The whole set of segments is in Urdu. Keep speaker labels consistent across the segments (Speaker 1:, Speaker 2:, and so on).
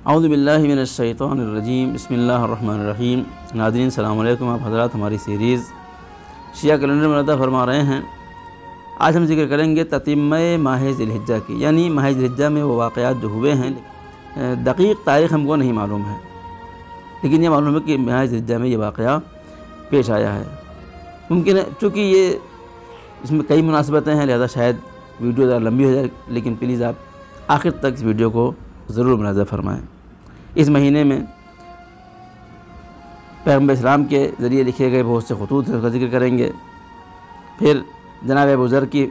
Speaker 1: اعوذ باللہ من الشیطان الرجیم، بسم اللہ الرحمن الرحیم۔ ناظرین السلام علیکم، آپ حضرات ہماری سیریز شیعہ کیلنڈر میں مدح فرما رہے ہیں۔ آج ہم ذکر کریں گے تتمہ ماہ ذی الحجہ کی، یعنی ماہ ذی الحجہ میں وہ واقعات جو ہوئے ہیں، دقیق تاریخ ہم کو نہیں معلوم ہے، لیکن یہ معلوم ہے کہ ماہ ذی الحجہ میں یہ واقعہ پیش آیا ہے۔ ممکن ہے چونکہ یہ اس میں کئی مناسبتیں ہیں، لہذا شاید ویڈیو ذرا لمبی ہو جائے، لیکن پلیز آپ آخر تک اس ویڈیو کو ضرور ملاحظہ فرمائیں۔ اس مہینے میں پیغمبر اسلام کے ذریعے لکھے گئے بہت سے خطوط ہیں، اس کا ذکر کریں گے۔ پھر جناب ابو ذر کی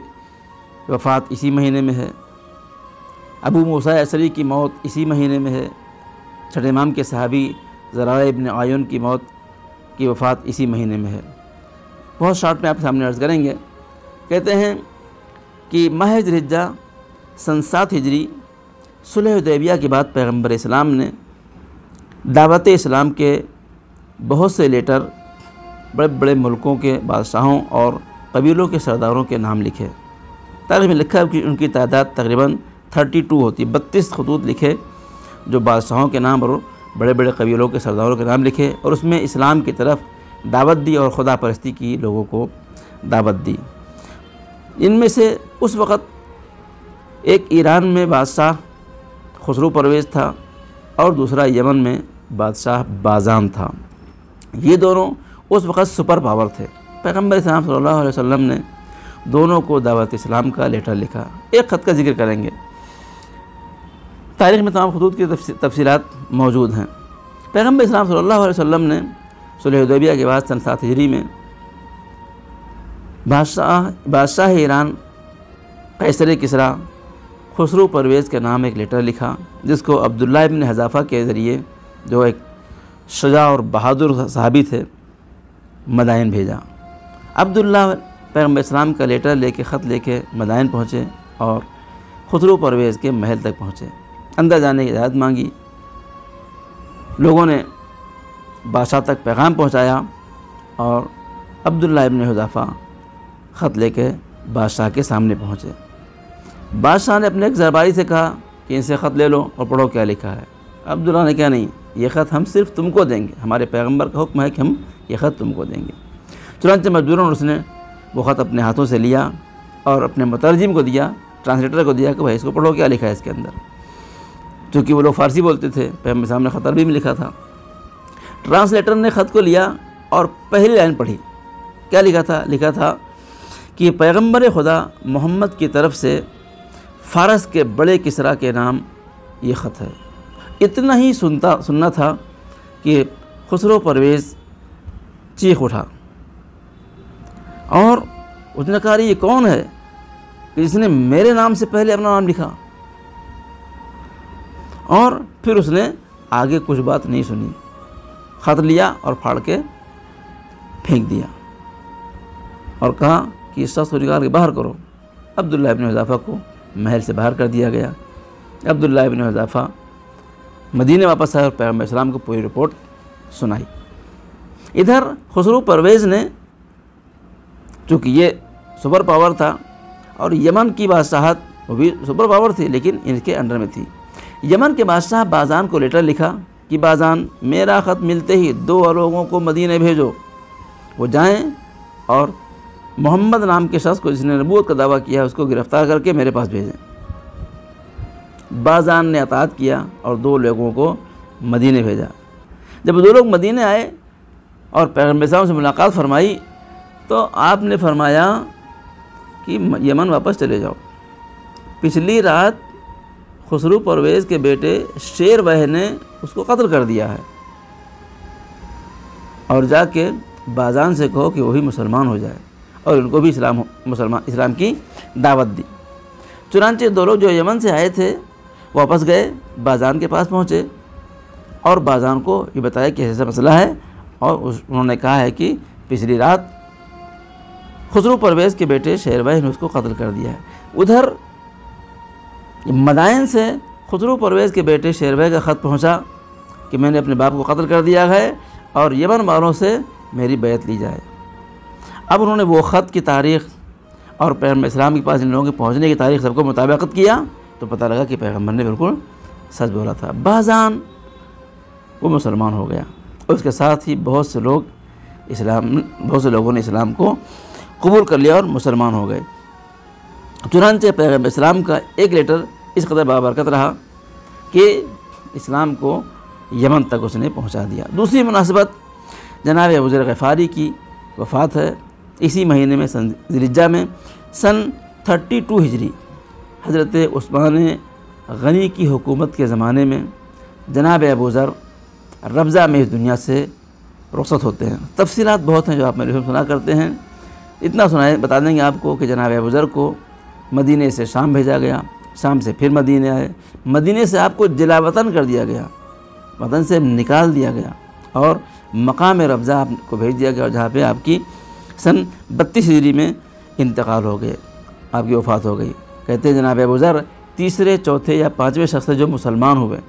Speaker 1: وفات اسی مہینے میں ہے، ابو موسیٰ اشعری کی موت اسی مہینے میں ہے، چھٹے امام کے صحابی زرارہ ابن عیون کی موت کی وفات اسی مہینے میں ہے۔ بہت شارٹ میں آپ کے سامنے عرض کریں گے۔ کہتے ہیں کہ ماہ ذی الحجہ سن 7 ہجری صلح حدیبیہ کے بعد پیغمبر اسلام نے دعوت اسلام کے بہت سے لیٹر بڑے بڑے ملکوں کے بادشاہوں اور قبیلوں کے سرداروں کے نام لکھے۔ تاریخ میں لکھا ہے کہ ان کی تعداد تقریباً 32 ہوتی، 32 خطوط لکھے جو بادشاہوں کے نام اور بڑے بڑے قبیلوں کے سرداروں کے نام لکھے، اور اس میں اسلام کی طرف دعوت دی اور خدا پرستی کی لوگوں کو دعوت دی۔ ان میں سے اس وقت ایک ایران میں بادشاہ خسرو پرویز تھا اور دوسرا یمن میں بادشاہ بازان تھا۔ یہ دونوں اس وقت سپر پاور تھے۔ پیغمبر اسلام صلی اللہ علیہ وسلم نے دونوں کو دعوت اسلام کا لیٹر لکھا۔ ایک خط کا ذکر کریں گے۔ تاریخ میں تمام خطوط کی تفصیلات موجود ہیں۔ پیغمبر اسلام صلی اللہ علیہ وسلم نے صلح حدیبیہ کے بعد سن 7 ہجری میں بادشاہ ایران قیصر کسریٰ خسرو پرویز کے نام ایک لیٹر لکھا، جس کو عبداللہ ابن حذافہ کے ذریعے، جو ایک شجاع اور بہادر صحابی تھے، مدائن بھیجا۔ عبداللہ پیغمبر اسلام کا لیٹر لے کے، خط لے کے مدائن پہنچے اور خسرو پرویز کے محل تک پہنچے۔ اندر جانے کی اجازت مانگی، لوگوں نے بادشاہ تک پیغام پہنچایا اور عبداللہ ابن حذافہ خط لے کے بادشاہ کے سامنے پہنچے۔ بادشاہ نے اپنے ایک درباری سے کہا کہ ان سے خط لے لو اور پڑھو کیا لکھا ہے۔ عبداللہ نے کہا نہیں، یہ خط ہم صرف تم کو دیں گے، ہمارے پیغمبر کا حکم ہے کہ ہم یہ خط تم کو دیں گے۔ چنانچہ مجبوراً اس نے وہ خط اپنے ہاتھوں سے لیا اور اپنے مترجم کو دیا، ٹرانسلیٹر کو دیا کہ بھائی اس کو پڑھو کیا لکھا ہے اس کے اندر، چونکہ وہ لوگ فارسی بولتے تھے، پیغمبر صاحب نے خط عربی میں لکھا تھا۔ ٹرانسلیٹر نے خط کو لیا اور پہلی لائن پڑھی۔ کیا لکھا تھا؟ لکھا تھا کہ پیغمبر خدا محمد کی طرف سے فارس کے بڑے کسریٰ کے نام یہ خط ہے۔ اتنا ہی سننا تھا کہ خسرو پرویز چیخ اٹھا اور اس نے کہا یہ کون ہے کہ جس نے میرے نام سے پہلے اپنا نام لکھا؟ اور پھر اس نے آگے کچھ بات نہیں سنی، خط لیا اور پھاڑ کے پھینک دیا اور کہا کہ اس شخص کو نکال کے باہر کرو۔ عبداللہ ابن حذافہ کو محل سے باہر کر دیا گیا۔ عبداللہ ابن حذافہ مدینہ واپس آئے اور پیغمبر اسلام کو پوری رپورٹ سنائی۔ ادھر خسرو پرویز نے، چونکہ یہ سپر پاور تھا اور یمن کی بادشاہت وہ بھی سپر پاور تھی لیکن ان کے انڈر میں تھی، یمن کے بادشاہ بازان کو لیٹر لکھا کہ بازان، میرا خط ملتے ہی 2 لوگوں کو مدینہ بھیجو، وہ جائیں اور محمد نام کے شخص کو جس نے نبوت کا دعویٰ کیا ہے اس کو گرفتار کر کے میرے پاس بھیجیں۔ بازان نے اطاعت کیا اور 2 لوگوں کو مدینہ بھیجا۔ جب 2 لوگ مدینہ آئے اور پیغمبر صاحب سے ملاقات فرمائی تو آپ نے فرمایا کہ یمن واپس چلے جاؤ۔ پچھلی رات خسرو پرویز کے بیٹے شیروہ نے اس کو قتل کر دیا ہے، اور جا کے بازان سے کہو کہ وہی مسلمان ہو جائے، اور ان کو بھی اسلام کی دعوت دی۔ چنانچہ 2 لوگ جو یمن سے آئے تھے واپس گئے، بازان کے پاس پہنچے اور بازان کو یہ بتایا کہ ایسا مسئلہ ہے، اور انہوں نے کہا ہے کہ پچھلی رات خسرو پرویز کے بیٹے شیروہ نے اس کو قتل کر دیا ہے۔ ادھر مدائن سے خسرو پرویز کے بیٹے شیروہ کا خط پہنچا کہ میں نے اپنے باپ کو قتل کر دیا ہے اور یمن والوں سے میری بیعت لی جائے۔ اب انہوں نے وہ خط کی تاریخ اور پیغمبر اسلام کے پاس ان لوگوں کے پہنچنے کی تاریخ سب کو مطابقت کیا تو پتہ لگا کہ پیغمبر نے بالکل سچ بولا تھا۔ بازان وہ مسلمان ہو گیا، اور اس کے ساتھ ہی بہت سے لوگوں نے اسلام کو قبول کر لیا اور مسلمان ہو گئے۔ چنانچہ پیغمبر اسلام کا ایک لیٹر اس قدر بابرکت رہا کہ اسلام کو یمن تک اس نے پہنچا دیا۔ دوسری مناسبت جناب ابو ذر غفاری کی وفات ہے۔ اسی مہینے میں ذی الحجہ میں سن 32 ہجری حضرت عثمان غنی کی حکومت کے زمانے میں جناب ابو ذر ربضہ میں اس دنیا سے رخصت ہوتے ہیں۔ تفصیلات بہت ہیں جو آپ میرے سنا کرتے ہیں، اتنا بتا دیں گے آپ کو کہ جناب ابو ذر کو مدینے سے شام بھیجا گیا، شام سے پھر مدینے آئے، مدینے سے آپ کو جلا وطن کر دیا گیا، وطن سے نکال دیا گیا اور مقام ربضہ آپ کو بھیج دیا گیا، جہاں پہ آپ کی سن 32 ہجری میں انتقال ہو گئے، آپ کی وفات ہو گئی۔ کہتے ہیں جناب ابو ذر تیسرے، چوتھے یا پانچویں شخص جو مسلمان ہوئے،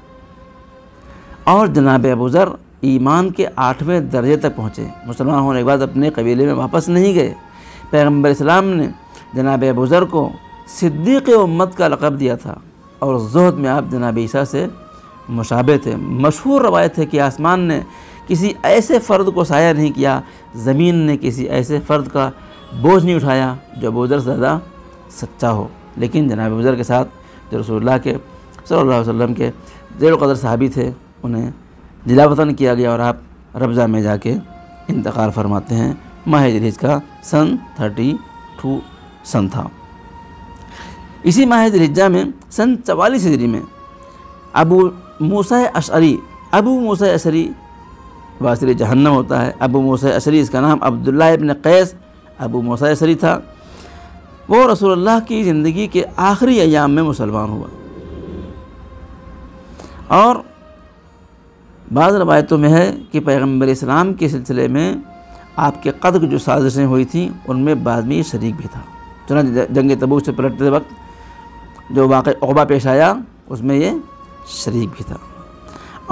Speaker 1: اور جناب ابو ذر ایمان کے 8ویں درجے تک پہنچے۔ مسلمان ہونے کے بعد اپنے قبیلے میں واپس نہیں گئے۔ پیغمبر اسلام نے جناب ابو ذر کو صدیق امت کا لقب دیا تھا، اور زہد میں آپ جناب عیسیٰ سے مشابہ تھے۔ مشہور روایت ہے کہ آسمان نے کسی ایسے فرد کو سایہ نہیں کیا، زمین نے کسی ایسے فرد کا بوجھ نہیں اٹھایا جو ابو ذر سے زیادہ سچا ہو۔ لیکن جناب ابو ذر کے ساتھ جو رسول اللہ کے صلی اللہ علیہ وسلم کے ذیل القدر صحابی تھے، انہیں جلا وطن کیا گیا، اور آپ ربضہ میں جا کے انتقال فرماتے ہیں۔ ماہ ذی الحجہ کا سن 32 سن تھا۔ اسی ماہ ذی الحجہ میں سن 44 ہجری میں ابو موسیٰ اشعری واسر جہنم ہوتا ہے۔ ابو موسیٰ اشعری، اس کا نام عبداللہ ابن قیس ابو موسیٰ اشعری تھا۔ وہ رسول اللہ کی زندگی کے آخری ایام میں مسلمان ہوا، اور بعض روایتوں میں ہے کہ پیغمبر اسلام کے سلسلے میں آپ کے قتل کی جو سازشیں ہوئی تھیں ان میں بعد میں یہ شریک بھی تھا۔ چنانچہ جنگ تبوک سے پلٹتے وقت جو واقعہ عقبہ پیش آیا اس میں یہ شریک بھی تھا۔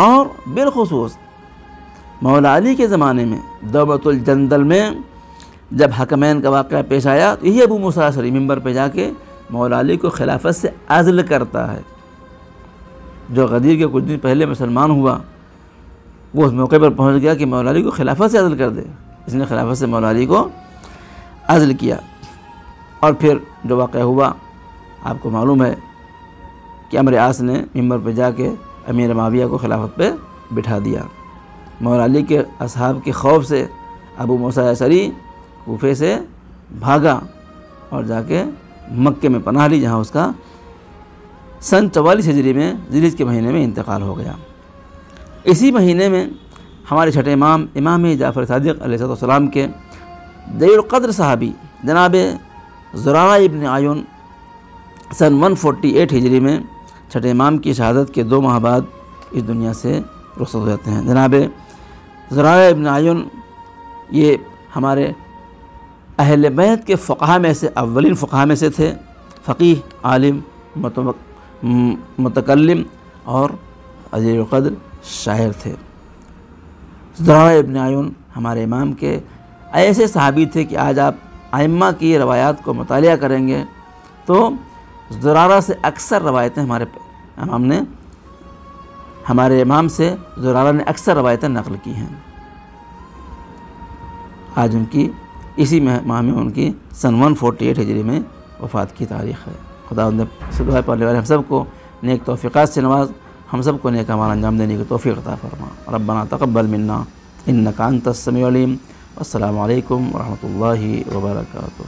Speaker 1: اور بالخصوص مولا علی کے زمانے میں دوبۃ الجندل میں جب حکمین کا واقعہ پیش آیا تو یہی ابو موسیٰ اشعری ممبر پہ جا کے مولا علی کو خلافت سے عزل کرتا ہے۔ جو غدیر کے کچھ دن پہلے مسلمان ہوا، وہ اس موقع پر پہنچ گیا کہ مولا علی کو خلافت سے عزل کر دے، اس نے خلافت سے مولا علی کو عزل کیا۔ اور پھر جو واقعہ ہوا آپ کو معلوم ہے کہ عمرو عاص نے ممبر پہ جا کے امیر معاویہ کو خلافت پہ بٹھا دیا۔ مولا علی کے اصحاب کے خوف سے ابو موسیٰ اشعری کوفے سے بھاگا اور جا کے مکے میں پناہ لی، جہاں اس کا سن 44 ہجری میں ذی الحجہ کے مہینے میں انتقال ہو گیا۔ اسی مہینے میں ہمارے چھٹے امام جعفر صادق علیہ السلام کے ذیل القدر صحابی جناب زرارہ ابن عیون سن 148 ہجری میں چھٹے امام کی شہادت کے 2 ماہ بعد اس دنیا سے رخصت ہو جاتے ہیں۔ جناب زرارہ ابن عیون یہ ہمارے اہل بیت کے فقہاء میں سے اولین فقہاء میں سے تھے، فقیہ، عالم، متکلم اور ذیل القدر شاعر تھے۔ زرارہ ابن عیون ہمارے امام کے ایسے صحابی تھے کہ آج آپ ائمہ کی روایات کو مطالعہ کریں گے تو زرارہ سے اکثر روایتیں ہمارے امام سے زرارہ نے اکثر روایتیں نقل کی ہیں۔ آج ان کی اسی ماہ میں ان کی سن 148 ہجری میں وفات کی تاریخ ہے۔ خدا سے دعا پڑھنے والے ہم سب کو نیک توفیقات سے نواز، ہم سب کو نیک اعمال انجام دینے کی توفیق عطا فرما۔ ربنا تقبل منا انک انت السمیع العلیم۔ السلام علیکم ورحمۃ اللہ وبرکاتہ۔